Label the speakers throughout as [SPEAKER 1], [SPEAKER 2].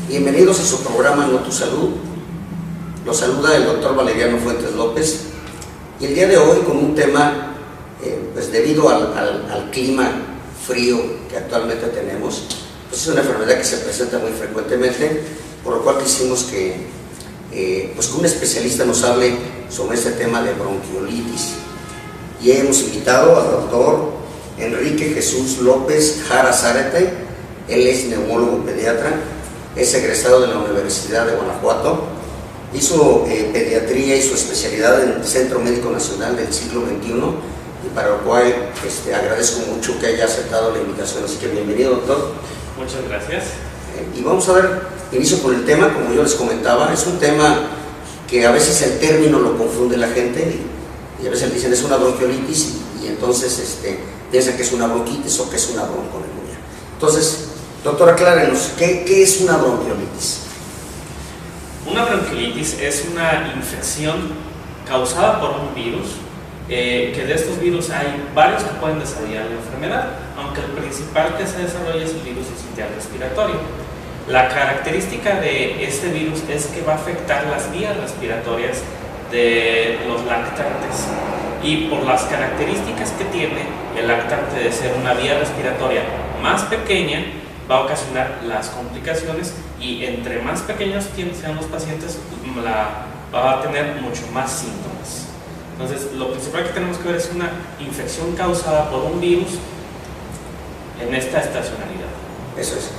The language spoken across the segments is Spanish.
[SPEAKER 1] Bienvenidos a su programa No Tu Salud. Los saluda el doctor Valeriano Fuentes López y el día de hoy con un tema, pues debido al clima frío que actualmente tenemos, pues es una enfermedad que se presenta muy frecuentemente, por lo cual quisimos que un especialista nos hable sobre este tema de bronquiolitis. Y hemos invitado al doctor Enrique Jesús López Jara Zárate. Él es neumólogo pediatra, es egresado de la Universidad de Guanajuato, hizo pediatría y su especialidad en el Centro Médico Nacional del Siglo XXI, y para lo cual agradezco mucho que haya aceptado la invitación. Así que bienvenido, doctor.
[SPEAKER 2] Muchas gracias.
[SPEAKER 1] Y vamos a ver, inicio con el tema. Como yo les comentaba, es un tema que a veces el término lo confunde la gente y a veces dicen es una bronquiolitis y entonces piensan que es una bronquitis o que es una bronconeumonía. Entonces, doctor, aclárenos, ¿qué es una bronquiolitis?
[SPEAKER 2] Una bronquiolitis es una infección causada por un virus, que de estos virus hay varios que pueden desarrollar la enfermedad, aunque el principal que se desarrolla es el virus sincitial respiratorio. La característica de este virus es que va a afectar las vías respiratorias de los lactantes, y por las características que tiene el lactante de ser una vía respiratoria más pequeña, va a ocasionar las complicaciones, y entre más pequeños sean los pacientes, va a tener mucho más síntomas. Entonces, lo principal que tenemos que ver es una infección causada por un virus en esta estacionalidad.
[SPEAKER 1] Eso es.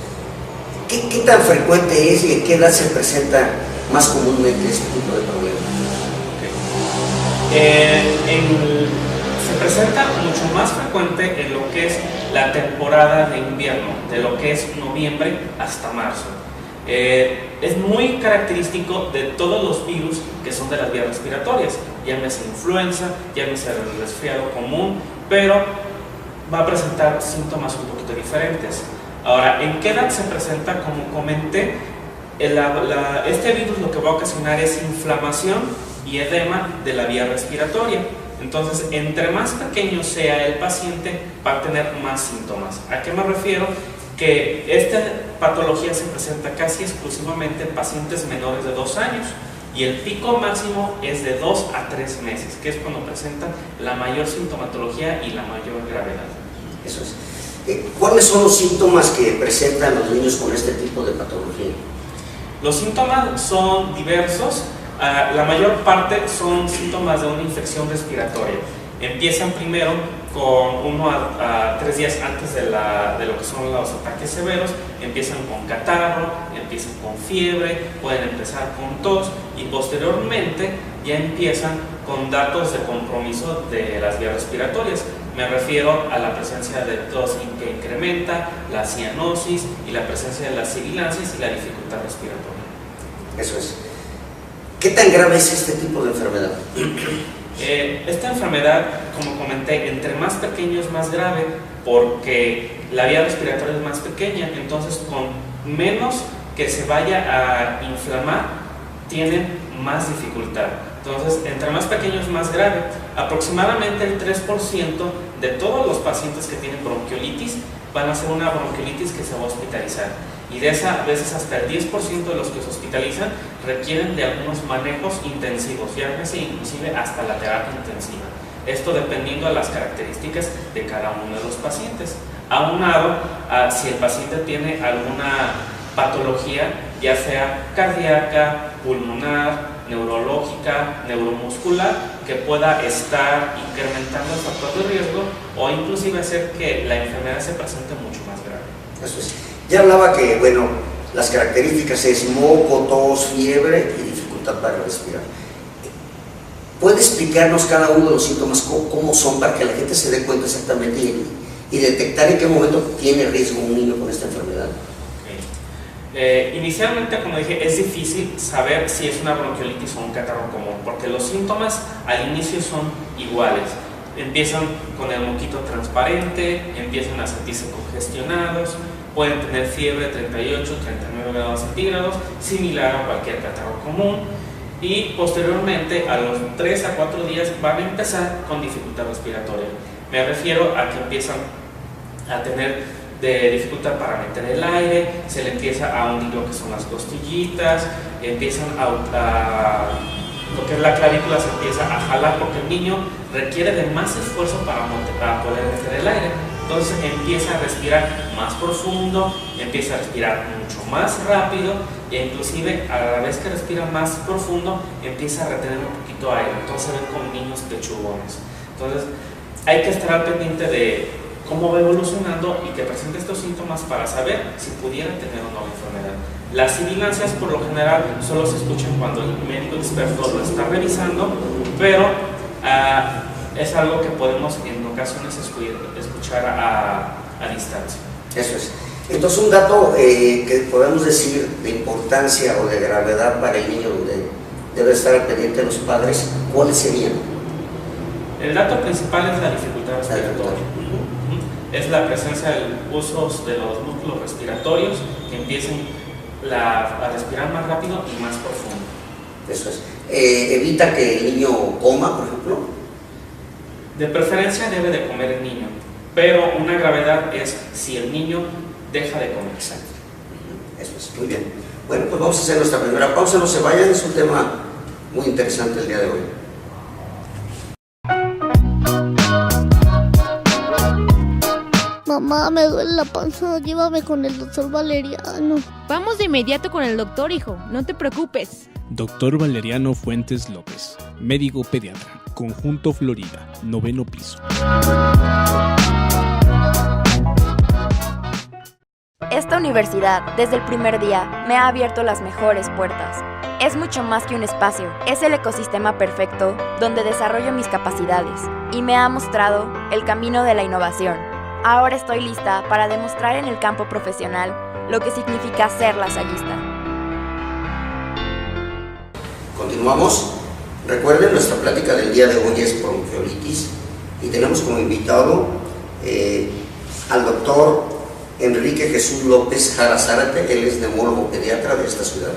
[SPEAKER 1] ¿Qué tan frecuente es y en qué edad se presenta más comúnmente este tipo de problema?
[SPEAKER 2] Se presenta mucho más frecuente en lo que es la temporada de invierno, de lo que es noviembre hasta marzo. Es muy característico de todos los virus que son de las vías respiratorias, llámese influenza, llámese resfriado común, pero va a presentar síntomas un poquito diferentes. Ahora, ¿en qué edad se presenta? Como comenté, este virus lo que va a ocasionar es inflamación y edema de la vía respiratoria. Entonces, entre más pequeño sea el paciente, va a tener más síntomas. ¿A qué me refiero? Que esta patología se presenta casi exclusivamente en pacientes menores de 2 años, y el pico máximo es de 2 a 3 meses, que es cuando presentan la mayor sintomatología y la mayor gravedad.
[SPEAKER 1] Eso es. ¿Cuáles son los síntomas que presentan los niños con este tipo de patología?
[SPEAKER 2] Los síntomas son diversos. La mayor parte son síntomas de una infección respiratoria. Empiezan primero con 1 a 3 días antes de lo que son los ataques severos. Empiezan con catarro, empiezan con fiebre, pueden empezar con tos, y posteriormente ya empiezan con datos de compromiso de las vías respiratorias. Me refiero a la presencia de tos que incrementa, la cianosis y la presencia de las sibilancias y la dificultad respiratoria.
[SPEAKER 1] Eso es. ¿Qué tan grave es este tipo de enfermedad?
[SPEAKER 2] Esta enfermedad, como comenté, entre más pequeño es más grave, porque la vía respiratoria es más pequeña. Entonces, con menos que se vaya a inflamar, tienen más dificultad. Entonces, entre más pequeño es más grave. Aproximadamente el 3% de todos los pacientes que tienen bronquiolitis van a ser una bronquiolitis que se va a hospitalizar, y de esas veces hasta el 10% de los que se hospitalizan requieren de algunos manejos intensivos, ya inclusive hasta la terapia intensiva. Esto dependiendo de las características de cada uno de los pacientes. Aunado a si el paciente tiene alguna patología, ya sea cardíaca, pulmonar, neurológica, neuromuscular, que pueda estar incrementando el factor de riesgo o inclusive hacer que la enfermedad se presente mucho más grave.
[SPEAKER 1] Eso es. Ya hablaba que, las características es moco, tos, fiebre y dificultad para respirar. ¿Puede explicarnos cada uno de los síntomas cómo son, para que la gente se dé cuenta exactamente y detectar en qué momento tiene riesgo un niño con esta enfermedad?
[SPEAKER 2] Inicialmente, como dije, es difícil saber si es una bronquiolitis o un catarro común, porque los síntomas al inicio son iguales. Empiezan con el moquito transparente, empiezan a sentirse congestionados, pueden tener fiebre de 38, 39 grados centígrados, similar a cualquier catarro común, y posteriormente a los 3 a 4 días van a empezar con dificultad respiratoria. Me refiero a que empiezan a tener dificultad para meter el aire, se le empieza a hundir lo que son las costillitas, empiezan lo que es la clavícula se empieza a jalar porque el niño requiere de más esfuerzo para poder meter el aire. Entonces empieza a respirar más profundo, empieza a respirar mucho más rápido e inclusive a la vez que respira más profundo empieza a retener un poquito aire. Entonces se ven como niños pechugones. Entonces hay que estar al pendiente de cómo va evolucionando y que presente estos síntomas para saber si pudiera tener o no la enfermedad. Las sibilancias por lo general solo se escuchan cuando el médico experto lo está revisando, pero es algo que podemos en ocasiones escuchar a distancia.
[SPEAKER 1] Eso es. Entonces un dato que podemos decir de importancia o de gravedad para el niño donde debe estar al pendiente de los padres, ¿cuáles serían?
[SPEAKER 2] El dato principal es la dificultad respiratoria. Es la presencia de usos de los músculos respiratorios que empiecen a respirar más rápido y más profundo. Eso es. ¿Evita que el niño coma, por ejemplo? De preferencia debe de comer el niño, pero una gravedad es si el niño deja de comer.
[SPEAKER 1] Exacto. Eso es, muy bien. Bueno, pues vamos a hacer nuestra primera pausa, no se vayan, es un tema muy interesante el día de hoy.
[SPEAKER 3] Mamá, me duele la panza, llévame con el doctor Valeriano.
[SPEAKER 4] Vamos de inmediato con el doctor, hijo, no te preocupes.
[SPEAKER 5] Doctor Valeriano Fuentes López, médico pediatra, Conjunto Florida, 9º piso.
[SPEAKER 6] Esta universidad, desde el primer día, me ha abierto las mejores puertas. Es mucho más que un espacio, es el ecosistema perfecto donde desarrollo mis capacidades y me ha mostrado el camino de la innovación. Ahora estoy lista para demostrar en el campo profesional lo que significa ser lasallista.
[SPEAKER 1] Continuamos. Recuerden, nuestra plática del día de hoy es bronquiolitis y tenemos como invitado al doctor Enrique Jesús López Jara Zárate. Él es neumólogo pediatra de esta ciudad.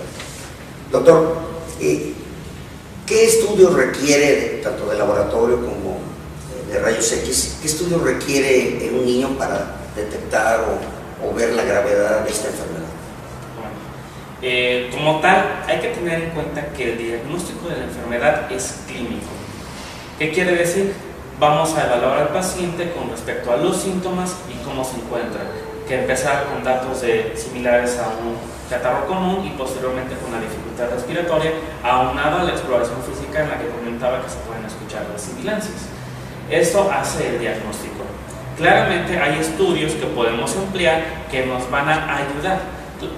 [SPEAKER 1] Doctor, ¿qué estudios requiere, tanto de laboratorio como de rayos X, qué estudios requiere en un niño para detectar o ver la gravedad de esta enfermedad?
[SPEAKER 2] Bueno, como tal, hay que tener en cuenta que el diagnóstico de la enfermedad es clínico. ¿Qué quiere decir? Vamos a evaluar al paciente con respecto a los síntomas y cómo se encuentra, que empezar con datos similares a un catarro común y posteriormente con la dificultad respiratoria, aunado a la exploración física en la que comentaba que se pueden escuchar las sibilancias. Esto hace el diagnóstico. Claramente hay estudios que podemos emplear que nos van a ayudar.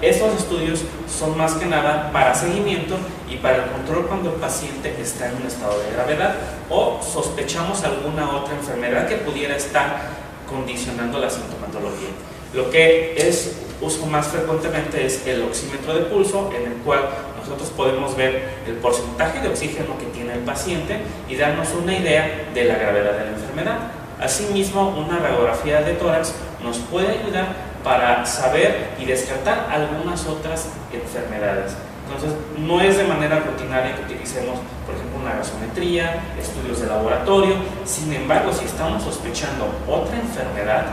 [SPEAKER 2] Estos estudios son más que nada para seguimiento y para el control cuando el paciente está en un estado de gravedad o sospechamos alguna otra enfermedad que pudiera estar condicionando la sintomatología. Lo que es uso más frecuentemente es el oxímetro de pulso, en el cual nosotros podemos ver el porcentaje de oxígeno que tiene el paciente y darnos una idea de la gravedad de la enfermedad. Asimismo, una radiografía de tórax nos puede ayudar para saber y descartar algunas otras enfermedades. Entonces, no es de manera rutinaria que utilicemos, por ejemplo, una gasometría, estudios de laboratorio. Sin embargo, si estamos sospechando otra enfermedad,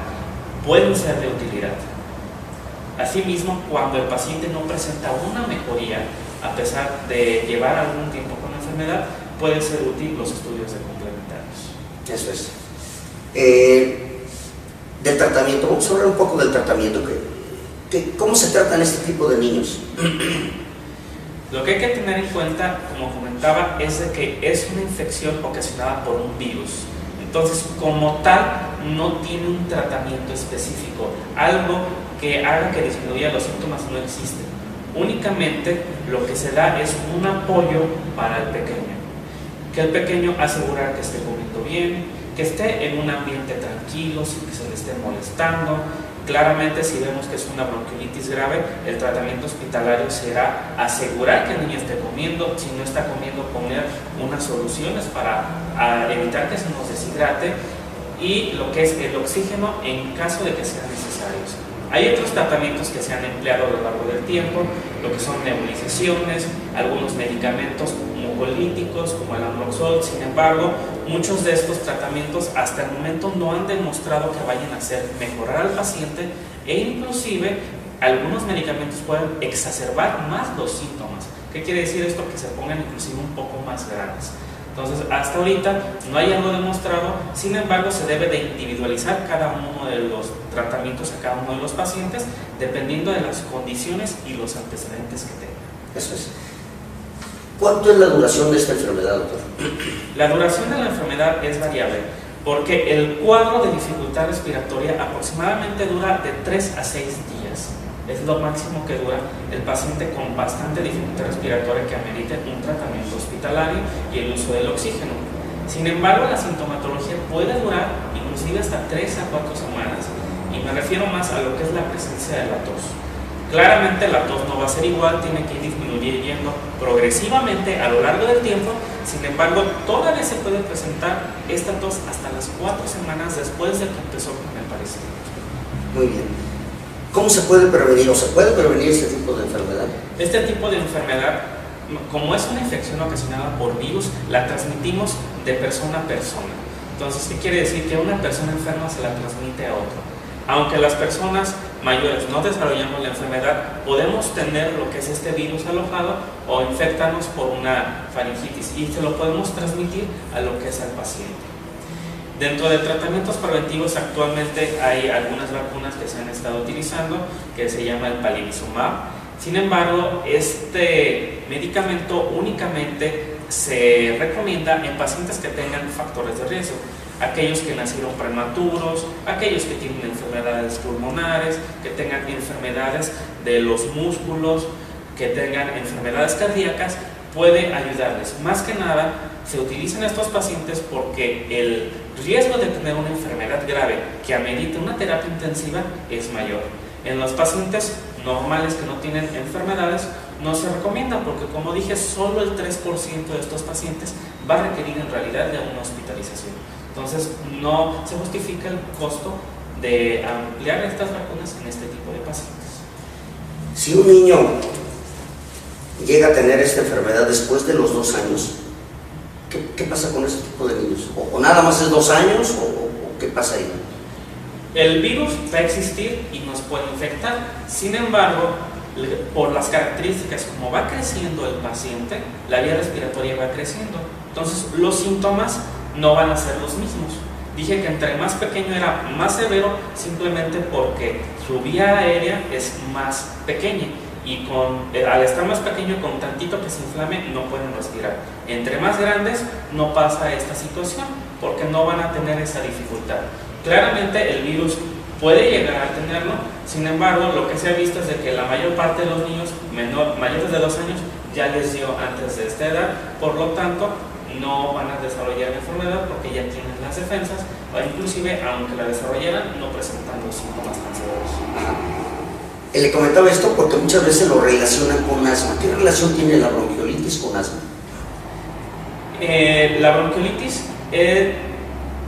[SPEAKER 2] pueden ser de utilidad. Asimismo, cuando el paciente no presenta una mejoría, a pesar de llevar algún tiempo con la enfermedad, pueden ser útiles los estudios de complementarios.
[SPEAKER 1] Eso es. Del tratamiento, vamos a hablar un poco del tratamiento. ¿Cómo se tratan este tipo de niños?
[SPEAKER 2] Lo que hay que tener en cuenta, como comentaba, es de que es una infección ocasionada por un virus. Entonces, como tal, no tiene un tratamiento específico. Algo que haga que disminuya los síntomas no existe. Únicamente lo que se da es un apoyo para el pequeño. Que el pequeño asegurar que esté comiendo bien, que esté en un ambiente tranquilo, sin que se le esté molestando. Claramente, si vemos que es una bronquiolitis grave, el tratamiento hospitalario será asegurar que el niño esté comiendo. Si no está comiendo, poner unas soluciones para evitar que se nos deshidrate, y lo que es el oxígeno en caso de que sean necesarios. Hay otros tratamientos que se han empleado a lo largo del tiempo, lo que son nebulizaciones, algunos medicamentos mucolíticos como el Ambroxol. Sin embargo, muchos de estos tratamientos hasta el momento no han demostrado que vayan a hacer mejorar al paciente, e inclusive algunos medicamentos pueden exacerbar más los síntomas. ¿Qué quiere decir esto? Que se pongan inclusive un poco más grandes. Entonces, hasta ahorita no hay algo demostrado. Sin embargo, se debe de individualizar cada uno de los tratamientos a cada uno de los pacientes dependiendo de las condiciones y los antecedentes que tengan.
[SPEAKER 1] Eso es. ¿Cuánto es la duración de esta enfermedad, doctor?
[SPEAKER 2] La duración de la enfermedad es variable porque el cuadro de dificultad respiratoria aproximadamente dura de 3 a 6 días. Es lo máximo que dura el paciente con bastante dificultad respiratoria que amerite un tratamiento hospitalario y el uso del oxígeno. Sin embargo, la sintomatología puede durar inclusive hasta 3 a 4 semanas, y me refiero más a lo que es la presencia de la tos. Claramente la tos no va a ser igual, tiene que ir disminuyendo progresivamente a lo largo del tiempo. Sin embargo, todavía se puede presentar esta tos hasta las 4 semanas después de que empezó con el padecimiento.
[SPEAKER 1] Muy bien. ¿Cómo se puede prevenir o se puede prevenir este tipo de enfermedad?
[SPEAKER 2] Este tipo de enfermedad, como es una infección ocasionada por virus, la transmitimos de persona a persona. Entonces, ¿qué quiere decir? Que una persona enferma se la transmite a otra. Aunque las personas mayores no desarrollamos la enfermedad, podemos tener lo que es este virus alojado o infectarnos por una faringitis, y se lo podemos transmitir a lo que es al paciente. Dentro de tratamientos preventivos actualmente hay algunas vacunas que se han estado utilizando, que se llama el palivizumab. Sin embargo, este medicamento únicamente se recomienda en pacientes que tengan factores de riesgo, aquellos que nacieron prematuros, aquellos que tienen enfermedades pulmonares, que tengan enfermedades de los músculos, que tengan enfermedades cardíacas. Puede ayudarles. Más que nada, se utilizan estos pacientes porque el riesgo de tener una enfermedad grave que amerite una terapia intensiva es mayor. En los pacientes normales que no tienen enfermedades no se recomienda porque, como dije, solo el 3% de estos pacientes va a requerir en realidad de una hospitalización. Entonces, no se justifica el costo de ampliar estas vacunas en este tipo de pacientes.
[SPEAKER 1] Si un niño llega a tener esta enfermedad después de los 2 años, ¿qué pasa con este tipo de niños? ¿O nada más es 2 años o qué pasa ahí?
[SPEAKER 2] El virus va a existir y nos puede infectar. Sin embargo, por las características como va creciendo el paciente, la vía respiratoria va creciendo. Entonces, los síntomas no van a ser los mismos. Dije que entre más pequeño era más severo simplemente porque su vía aérea es más pequeña. Y al estar más pequeño, con tantito que se inflame, no pueden respirar. Entre más grandes no pasa esta situación porque no van a tener esa dificultad. Claramente el virus puede llegar a tenerlo. Sin embargo, lo que se ha visto es de que la mayor parte de los niños mayores de 2 años ya les dio antes de esta edad. Por lo tanto, no van a desarrollar la enfermedad porque ya tienen las defensas, o inclusive aunque la desarrollaran no presentan los síntomas tan severos.
[SPEAKER 1] Le comentaba esto porque muchas veces lo relacionan con asma. ¿Qué relación tiene la bronquiolitis con asma?
[SPEAKER 2] La bronquiolitis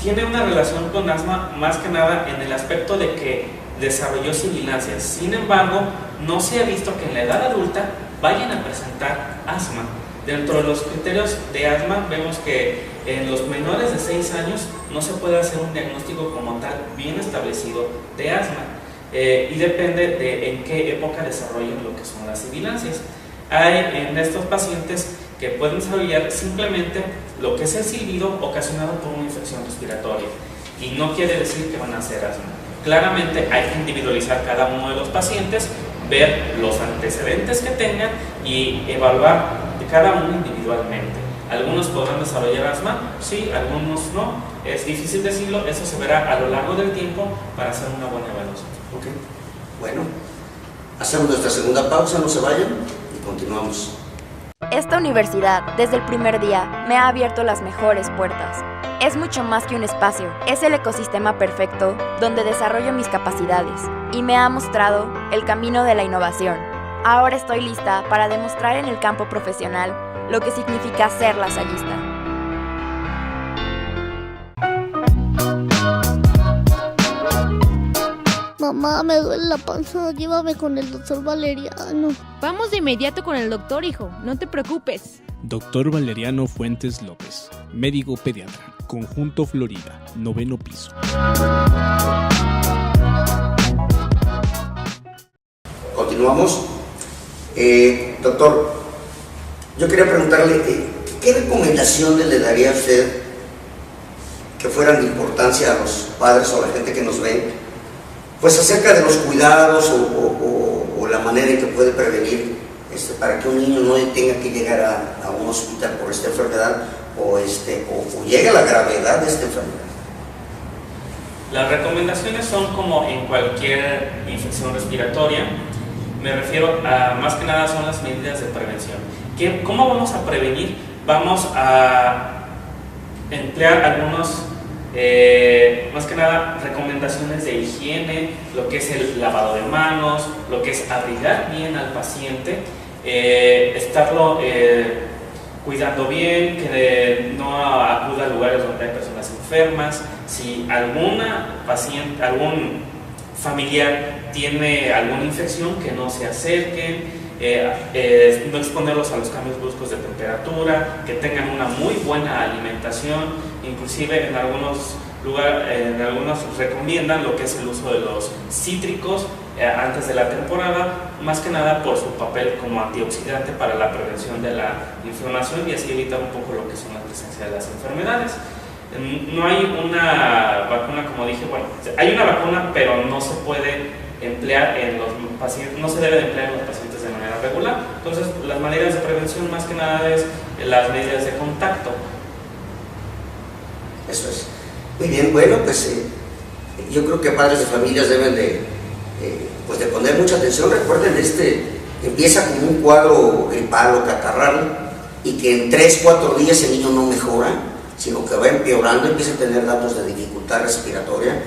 [SPEAKER 2] tiene una relación con asma más que nada en el aspecto de que desarrolló sibilancias. Sin embargo, no se ha visto que en la edad adulta vayan a presentar asma. Dentro de los criterios de asma vemos que en los menores de 6 años no se puede hacer un diagnóstico como tal bien establecido de asma. Y depende de en qué época desarrollen lo que son las sibilancias. Hay en estos pacientes que pueden desarrollar simplemente lo que es el silbido ocasionado por una infección respiratoria, y no quiere decir que van a hacer asma. Claramente hay que individualizar cada uno de los pacientes, ver los antecedentes que tengan y evaluar de cada uno individualmente. Algunos podrán desarrollar asma, sí, algunos no. Es difícil decirlo, eso se verá a lo largo del tiempo para hacer una buena evaluación.
[SPEAKER 1] Ok, bueno, hacemos nuestra segunda pausa, no se vayan y continuamos.
[SPEAKER 6] Esta universidad, desde el primer día, me ha abierto las mejores puertas. Es mucho más que un espacio, es el ecosistema perfecto donde desarrollo mis capacidades y me ha mostrado el camino de la innovación. Ahora estoy lista para demostrar en el campo profesional lo que significa ser lasallista.
[SPEAKER 3] Mamá, me duele la panza, llévame con el doctor Valeriano.
[SPEAKER 4] Vamos de inmediato con el doctor, hijo, no te preocupes.
[SPEAKER 5] Doctor Valeriano Fuentes López, médico pediatra, Conjunto Florida, 9º piso.
[SPEAKER 1] Continuamos. Doctor, yo quería preguntarle, ¿qué recomendaciones le daría a usted que fueran de importancia a los padres o a la gente que nos ve, pues acerca de los cuidados o la manera en que puede prevenir para que un niño no tenga que llegar a un hospital por esta enfermedad o llegue a la gravedad de esta enfermedad?
[SPEAKER 2] Las recomendaciones son como en cualquier infección respiratoria. Me refiero a, más que nada, son las medidas de prevención. ¿Cómo vamos a prevenir? Vamos a emplear algunos, más que nada, recomendaciones de higiene, lo que es el lavado de manos, lo que es abrigar bien al paciente, estarlo cuidando bien, que no acuda a lugares donde hay personas enfermas. Si algún familiar tiene alguna infección, que no se acerquen, no exponerlos a los cambios bruscos de temperatura, que tengan una muy buena alimentación. Inclusive en algunos recomiendan lo que es el uso de los cítricos antes de la temporada, más que nada por su papel como antioxidante para la prevención de la inflamación y así evitar un poco lo que son la presencia de las enfermedades. No hay una vacuna, como dije, bueno, hay una vacuna, pero no se puede emplear en los pacientes, no se debe de emplear en los pacientes de manera regular. Entonces, las maneras de prevención más que nada es las medidas de contacto.
[SPEAKER 1] Eso es. Muy bien, bueno, pues yo creo que padres de familias deben de poner mucha atención. Recuerden, empieza como un cuadro gripal o catarral y que en 3-4 días el niño no mejora, sino que va empeorando, empieza a tener datos de dificultad respiratoria,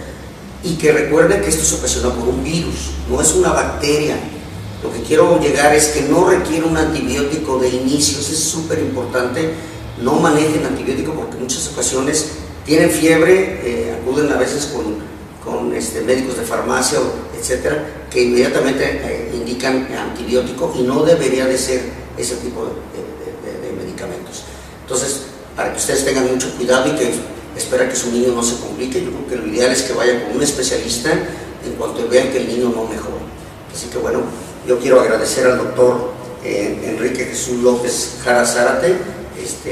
[SPEAKER 1] y que recuerden que esto se ocasiona por un virus, no es una bacteria. Lo que quiero llegar es que no requiere un antibiótico de inicio. Eso es súper importante. No manejen antibiótico porque en muchas ocasiones tienen fiebre, acuden a veces con médicos de farmacia, etcétera, que inmediatamente indican antibiótico, y no debería de ser ese tipo de medicamentos. Entonces, para que ustedes tengan mucho cuidado y que espera que su niño no se complique, yo creo que lo ideal es que vayan con un especialista en cuanto vean que el niño no mejora. Así que bueno, yo quiero agradecer al doctor Enrique Jesús López Jara Zárate,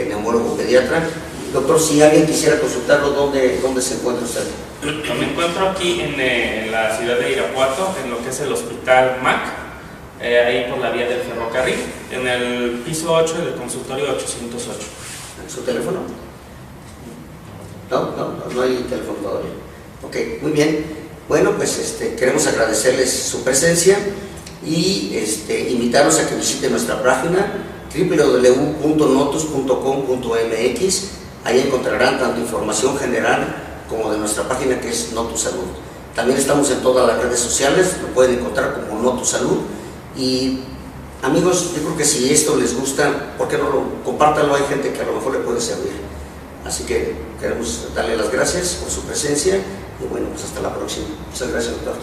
[SPEAKER 1] neumólogo pediatra. Doctor, si alguien quisiera consultarlo, ¿dónde se encuentra usted?
[SPEAKER 2] Me encuentro aquí en la ciudad de Irapuato, en lo que es el Hospital MAC, ahí por la vía del ferrocarril, en el piso 8 del consultorio 808.
[SPEAKER 1] ¿Su teléfono? No hay teléfono todavía. Ok, muy bien. Bueno, pues queremos agradecerles su presencia y invitarlos a que visiten nuestra página www.notus.com.mx. Ahí encontrarán tanto información general como de nuestra página, que es Notus Salud. También estamos en todas las redes sociales, lo pueden encontrar como Notus Salud. Y amigos, yo creo que si esto les gusta, ¿por qué no compártanlo? Hay gente que a lo mejor le puede servir. Así que queremos darle las gracias por su presencia y bueno, pues hasta la próxima. Muchas gracias, doctor.